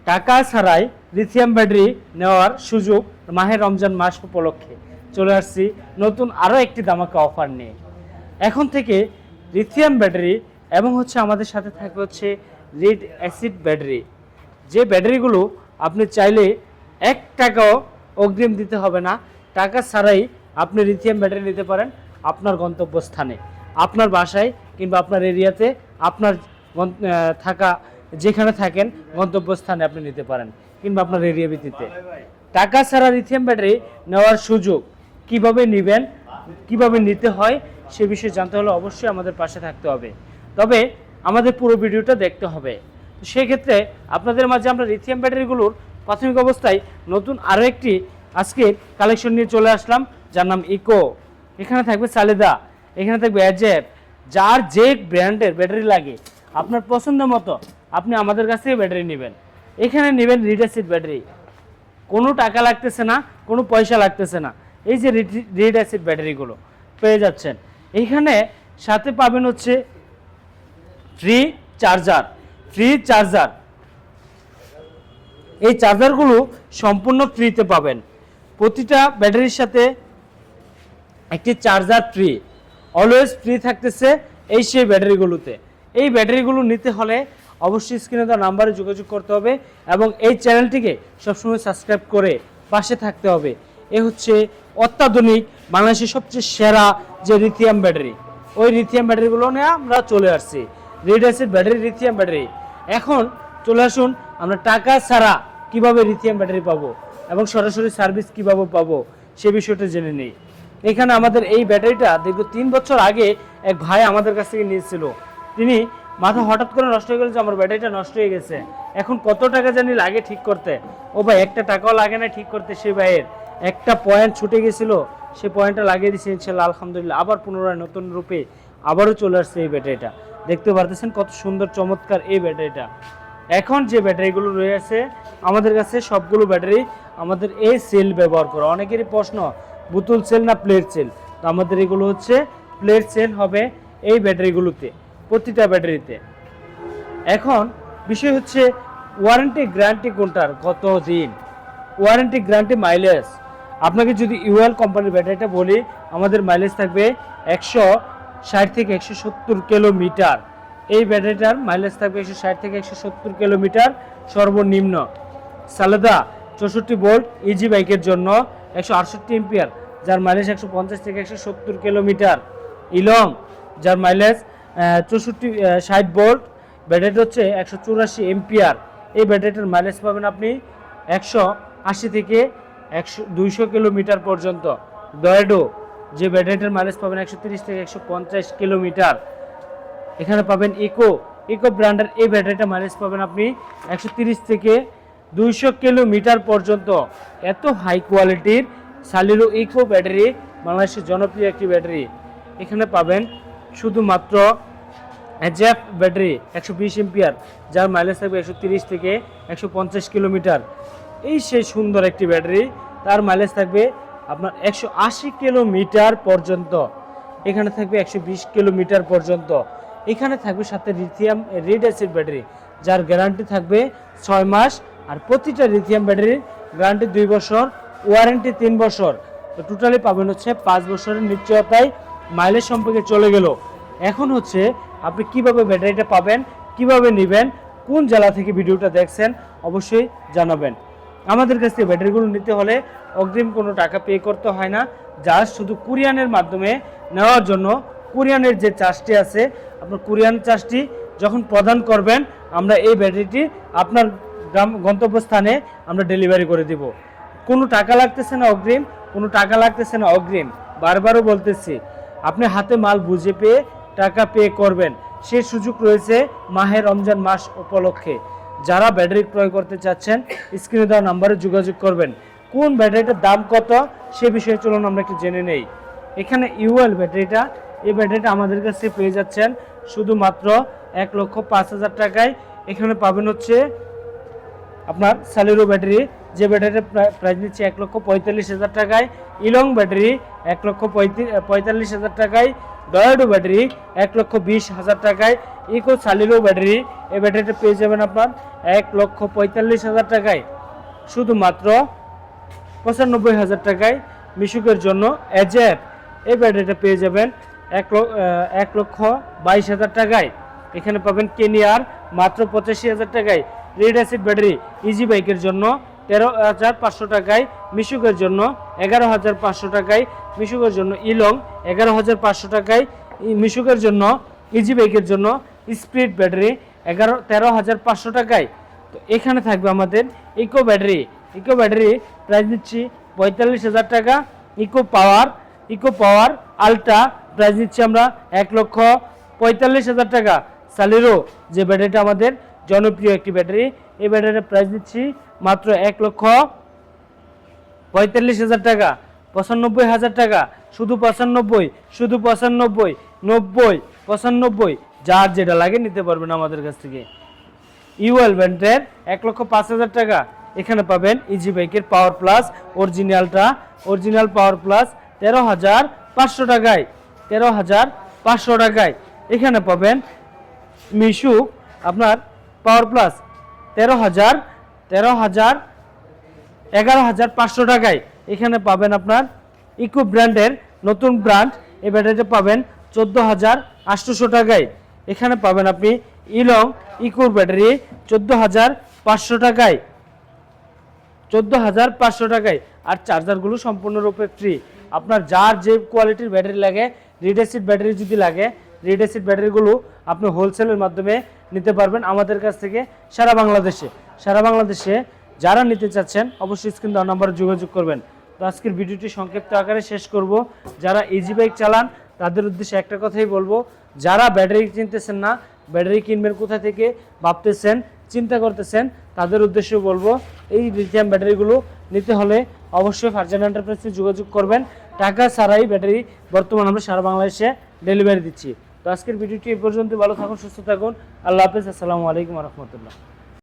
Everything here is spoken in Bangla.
টাকা ছাড়াই লিথিয়াম ব্যাটারি নেওয়ার সুযোগ মাহে রমজান মাস উপলক্ষে চলে আসছি নতুন আরও একটি ধামাকা অফার নিয়ে। এখন থেকে লিথিয়াম ব্যাটারি এবং আমাদের সাথে থাকবে লিড অ্যাসিড ব্যাটারি, যে ব্যাটারিগুলো আপনি চাইলে 1 টাকাও অগ্রিম দিতে হবে না। টাকা ছাড়াই আপনি লিথিয়াম ব্যাটারি নিতে পারেন আপনার গন্তব্যস্থানে, আপনার বাসায় কিংবা আপনার এরিয়াতে, আপনার থাকা যেখানে থাকেন গন্তব্যস্থানে আপনি নিতে পারেন কিংবা আপনার এরিয়া ভিত্তিতে। টাকা ছাড়া লিথিয়াম ব্যাটারি নেওয়ার সুযোগ কিভাবে নেবেন, কিভাবে নিতে হয় সে বিষয়ে জানতে হলে অবশ্যই আমাদের পাশে থাকতে হবে, তবে আমাদের পুরো ভিডিওটা দেখতে হবে। সেক্ষেত্রে আপনাদের মাঝে আমরা লিথিয়াম ব্যাটারিগুলোর প্রাথমিক অবস্থায় নতুন আরও একটি আজকে কালেকশন নিয়ে চলে আসলাম, যার নাম ইকো। এখানে থাকবে সালেদা, এখানে থাকবে অ্যাজেপ। যার যে ব্র্যান্ডের ব্যাটারি লাগে আপনার পছন্দ মতো আপনি আমাদের কাছ থেকে ব্যাটারি নেবেন। এখানে নেবেন লিড অ্যাসিড ব্যাটারি, কোনো টাকা লাগতেছে না, কোনো পয়সা লাগতেছে না। এই যে লিড অ্যাসিড ব্যাটারিগুলো পেয়ে যাচ্ছেন। এইখানে সাথে পাবেন ফ্রি চার্জার। এই চার্জারগুলো সম্পূর্ণ ফ্রিতে পাবেন। প্রতিটা ব্যাটারির সাথে একটি চার্জার ফ্রি, অলওয়েজ ফ্রি থাকতেছে সেই ব্যাটারিগুলোতে। এই ব্যাটারিগুলো নিতে হলে অবশ্যই স্ক্রিনে দেওয়া নাম্বারে যোগাযোগ করতে হবে এবং এই চ্যানেলটিকে সবসময় সাবস্ক্রাইব করে পাশে থাকতে হবে। এ অত্যাধুনিক বাংলাদেশের সবচেয়ে সেরা যে লিথিয়াম ব্যাটারি, ওই লিথিয়াম ব্যাটারিগুলো নিয়ে আমরা চলে আসছি। Lead acid battery, lithium battery. এখন চলে আসুন আমরা টাকা ছাড়া কিভাবে লিথিয়াম ব্যাটারি পাবো এবং সরাসরি সার্ভিস কিভাবে পাবো সে বিষয়টা জেনে নেই। এখানে আমাদের এই ব্যাটারিটা দীর্ঘ 3 বছর আগে এক ভাই আমাদের কাছ থেকে নিয়েছিল। তিনি মাথা হঠাৎ করে নষ্ট হয়ে গেল যে আমার ব্যাটারিটা নষ্ট হয়ে গেছে, এখন কত টাকা জানি লাগে ঠিক করতে। ও ভাই, 1 টাকাও লাগে না ঠিক করতে। সেই ভাইয়ের একটা পয়েন্ট ছুটে গেছিল, সে পয়েন্টটা লাগিয়ে দিয়েছে ইনশাল্লাহ, আলহামদুলিল্লাহ। আবার পুনরায় নতুন রূপে আবারও চলে আসছে এই ব্যাটারিটা। দেখতে পারতেছেন কত সুন্দর চমৎকার এই ব্যাটারিটা। এখন যে ব্যাটারিগুলো রয়েছে আমাদের কাছে সবগুলো ব্যাটারি আমাদের এই সেল ব্যবহার করা। অনেকেরই প্রশ্ন বোতল সেল না প্লেট সেল, তো আমাদের এগুলো প্লেট সেল হবে এই ব্যাটারিগুলোতে, প্রতিটা ব্যাটারিতে। এখন বিষয় ওয়ারেন্টি গ্যারান্টি কোনটার, কত দিন ওয়ারেন্টি গ্যারান্টি, মাইলেজ। আপনাকে যদি ইউএল কোম্পানির ব্যাটারিটা বলি, আমাদের মাইলেজ থাকবে 160 থেকে 170 কিলোমিটার। এই ব্যাটারিটার মাইলেজ থাকবে 160 থেকে 170 কিলোমিটার সর্বনিম্ন। সালেদা 64 ভোল্ট ইজি বাইকের জন্য 168 এম্পিয়ার, যার মাইলেজ 150 থেকে 170 কিলোমিটার। ইলং, যার মাইলেজ 60 ভোল্ট, ব্যাটারিটা 184 এম্পিয়ার। এই ব্যাটারিটার মাইলেজ পাবেন আপনি 180 থেকে 200 কিলোমিটার পর্যন্ত। ডয়েডো, যে ব্যাটারিটার মাইলেজ পাবেন 130 থেকে 150 কিলোমিটার। এখানে পাবেন ইকো ব্র্যান্ডের এই ব্যাটারিটা মাইলেজ পাবেন আপনি 130 থেকে 200 কিলোমিটার পর্যন্ত। এত হাই কোয়ালিটির সালিরো ইকো ব্যাটারি বাংলাদেশের জনপ্রিয় একটি ব্যাটারি। এখানে পাবেন শুধুমাত্র অ্যাজেপ ব্যাটারি 120 এম্পিয়ার, যার মাইলেজ থাকবে 130 থেকে 150 কিলোমিটার। এই সেই সুন্দর একটি ব্যাটারি, তার মাইলেজ থাকবে আপনার 180 কিলোমিটার পর্যন্ত। এখানে থাকবে 120 কিলোমিটার পর্যন্ত। এখানে থাকবে সাথে লিথিয়াম লিড অ্যাসিড ব্যাটারি, যার গ্যারান্টি থাকবে 6 মাস, আর প্রতিটা লিথিয়াম ব্যাটারির গ্যারান্টি 2 বছর, ওয়ারেন্টি 3 বছর। তো টোটালি পাবেন 5 বছরের নিশ্চয়তায়। মাইলেজ সম্পর্কে চলে গেল। এখন আপনি কিভাবে ব্যাটারিটা পাবেন, কিভাবে নেবেন, কোন জেলা থেকে ভিডিওটা দেখছেন অবশ্যই জানাবেন। আমাদের কাছ থেকে ব্যাটারিগুলো নিতে হলে অগ্রিম কোনো টাকা পে করতে হয় না, জাস্ট শুধু কুরিয়ানের মাধ্যমে নেওয়ার জন্য কুরিয়ানের যে চার্জটি আছে, আপনার কুরিয়ান চার্জটি যখন প্রদান করবেন আমরা এই ব্যাটারিটি আপনার গন্তব্যস্থানে আমরা ডেলিভারি করে দিব। কোনো টাকা লাগতেছে না অগ্রিম, কোনো টাকা লাগতেছে না অগ্রিম। বারবারও বলতেছি, আপনি হাতে মাল বুঝে পেয়ে টাকা পে করবেন, সে সুযোগ রয়েছে মাহে রমজান মাস উপলক্ষে। যারা ব্যাটারি ক্রয় করতে চাচ্ছেন স্ক্রিনে দেওয়া নাম্বারে যোগাযোগ করবেন। কোন ব্যাটারিটার দাম কত সে বিষয়ে চলুন আমরা একটু জেনে নেই। এখানে ইউএল ব্যাটারিটা, এই ব্যাটারিটা আমাদের কাছে পেয়ে যাচ্ছেন শুধুমাত্র 1,05,000 টাকায়। এখানে পাবেন আপনার সালিরো ব্যাটারি যে ব্যাটারির প্রাইস নিচ্ছি 1,45,000 টাকায়, ইলং ব্যাটারি 1,45,000 টাকায়, ডয়াডো ব্যাটারি 1,20,000 টাকায়, ইকো সালিরো ব্যাটারি এই ব্যাটারিটা পেয়ে যাবেন আপনার 1,45,000 টাকায়। শুধুমাত্র 95,000 টাকায় মিশুকের জন্য এজেড এই ব্যাটারিটা পেয়ে যাবেন 1,22,000 টাকায়। এখানে পাবেন কেনিয়ার মাত্র 85,000 টাকায়। রেড অ্যাসিড ব্যাটারি ইজি বাইকের জন্য 13,500 টাকায়, মিশুকের জন্য 11,500 টাকায়, মিশুকের জন্য ইলং 11,500 টাকায়, মিশুকের জন্য ইজি বাইকের জন্য স্পিড ব্যাটারি 13,500 টাকায়। তো এখানে থাকবে আমাদের ইকো ব্যাটারি প্রাইস দিচ্ছি 45,000 টাকা। ইকো পাওয়ার আলট্রা প্রাইস দিচ্ছি আমরা 1,45,000 টাকা। সালিরো যে ব্যাটারিটা আমাদের জনপ্রিয় একটি ব্যাটারি, এই ব্যাটারির প্রাইস দিচ্ছি মাত্র 1,45,000 টাকা। 95,000 টাকা, শুধু 95, 90, 95, যার যেটা লাগে নিতে পারবেন আমাদের কাছ থেকে। ইউএল ব্র্যান্ডের 1,05,000 টাকা। এখানে পাবেন ইজি বাইকের power plus original power plus 13,500 টাকায়, 13,500 টাকায়। এখানে পাবেন মিশুক আপনার পাওয়ার প্লাস 11,500 টাকায়। এখানে পাবেন আপনার ইকো ব্র্যান্ডের নতুন ব্র্যান্ড এই ব্যাটারিটা পাবেন 14,800 টাকায়। এখানে পাবেন আপনি ইলং ইকোর ব্যাটারি 14,500 টাকায়, 14,500 টাকায়। আর চার্জারগুলো সম্পূর্ণরূপে ফ্রি। আপনার যার যে কোয়ালিটির ব্যাটারি লাগে, রেড অ্যাসিড ব্যাটারি যদি লাগে, রেড অ্যাসিড ব্যাটারিগুলো আপনি হোলসেলের মাধ্যমে নিতে পারবেন আমাদের কাছ থেকে সারা বাংলাদেশে যারা নিতে চাচ্ছেন অবশ্যই স্ক্রিন দেওয়া নাম্বারে যোগাযোগ করবেন। তো আজকের ভিডিওটি সংক্ষিপ্ত আকারে শেষ করব। যারা ইজি বাইক চালান তাদের উদ্দেশ্যে একটা কথাই বলবো, যারা ব্যাটারি কিনতেছেন না, ব্যাটারি কিনবেন কোথা থেকে ভাবতেছেন, চিন্তা করতেছেন, তাদের উদ্দেশ্যে বলবো এই লিথিয়াম ব্যাটারিগুলো নিতে হলে অবশ্যই ফারজানা এন্টারপ্রাইজে যোগাযোগ করবেন। টাকা ছাড়াই ব্যাটারি বর্তমানে আমরা সারা বাংলাদেশে ডেলিভারি দিচ্ছি। তো আজকের ভিডিওটি এই পর্যন্ত। ভালো থাকুন, সুস্থ থাকুন, আল্লাহ হাফেজ, আসসালামু আলাইকুম রহমতুল্লাহ।